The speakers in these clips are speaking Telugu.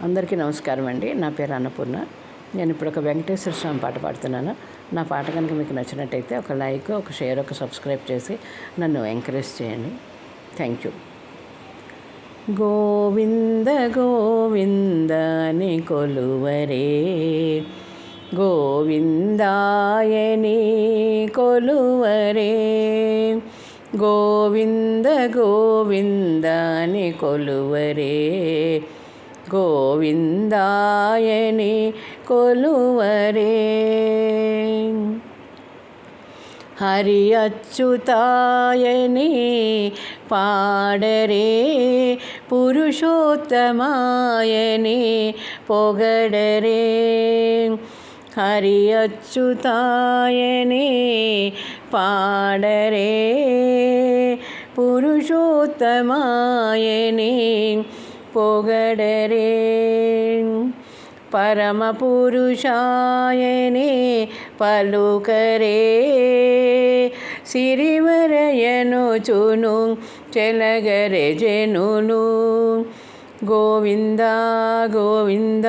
అందరికీ నమస్కారం అండి. నా పేరు అన్నపూర్ణ. నేను ఇప్పుడు ఒక వెంకటేశ్వర స్వామి పాట పాడుతున్నాను. నా పాట కనుక మీకు నచ్చినట్టయితే ఒక లైక్, ఒక షేర్, ఒక సబ్స్క్రైబ్ చేసి నన్ను ఎంకరేజ్ చేయండి. Thank you. గోవింద గోవింద అని కొలువరే, గోవిందాయని కొలువరే, గోవింద గోవింద అని కొలువరే, గోవిందాయని కొలువరే. హరి అచ్యుతాయని పాడరే, పురుషోత్తమాయని పొగడరే. హరి అచ్యుతాయని పాడరే, పురుషోత్తమాయని పొగడరే. పరమ పురుషాయని పలుకరే, సిరివరయనుచును చెలగరే జనులు. గోవింద గోవింద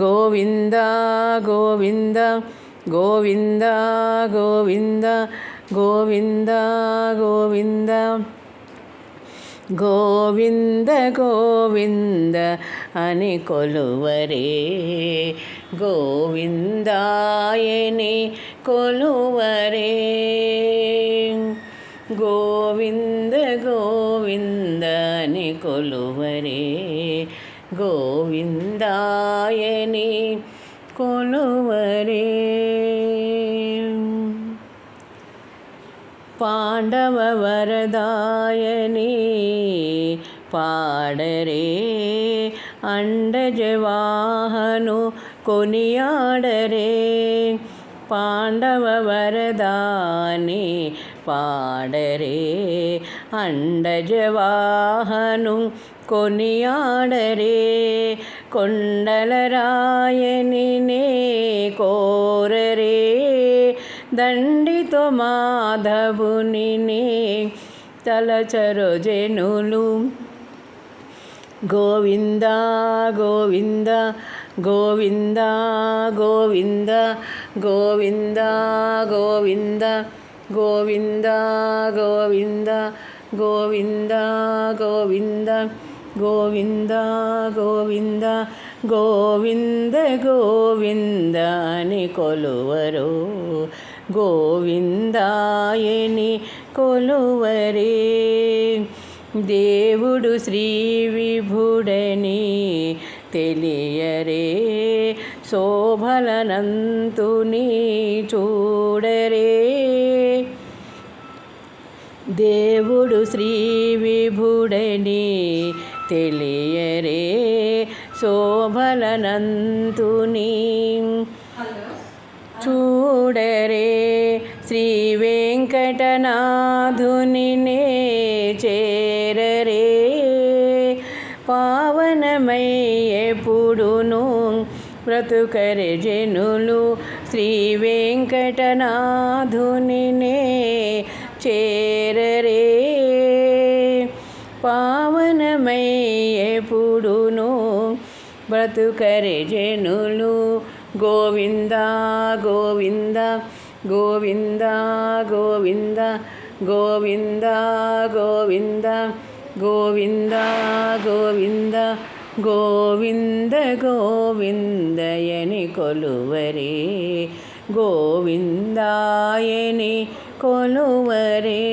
గోవింద గోవింద గోవింద గోవింద గోవింద గోవింద గోవింద గోవింద అని కొలువరే, గోవిందాయని కొలువరే. గోవింద గోవింద అని కొలువరే, గోవిందాయని కొలువరే. పాండవ వరదాయని పాడరే, అండజవాహను కొనియాడరే. పాండవ వరదాని పాడరే, అండజవాహను కొనియాడరే. కొండలరాయని నే కోరరే, దండితో మాధవుని తలచరు జనులు. గోవింద గోవింద గోవింద గోవింద గోవింద గోవింద గోవింద గోవింద గోవింద గోవింద గోవింద గోవింద గోవింద గోవింద అని కొలువరు, గోవిందాయని కొలువరే. దేవుడు శ్రీ విభుడని తెలియరే, శోభలనంతుని చూడరే. దేవుడు శ్రీ విభుడని తెలియరే, శోభలనంతుని చూడరే. శ్రీ వెంకటనాథుని చేరరే, పావనమై ఎప్పుడును బ్రతుకరే జనులు. శ్రీ వెంకటనాథుని చేరరే, పావనమై ఎప్పుడును బ్రతుకరే జనులు. గోవింద గోవింద గోవింద గోవింద గోవింద గోవింద గోవింద గోవింద గోవింద గోవిందయని కొలువరే, గోవిందాయని కొలువరే.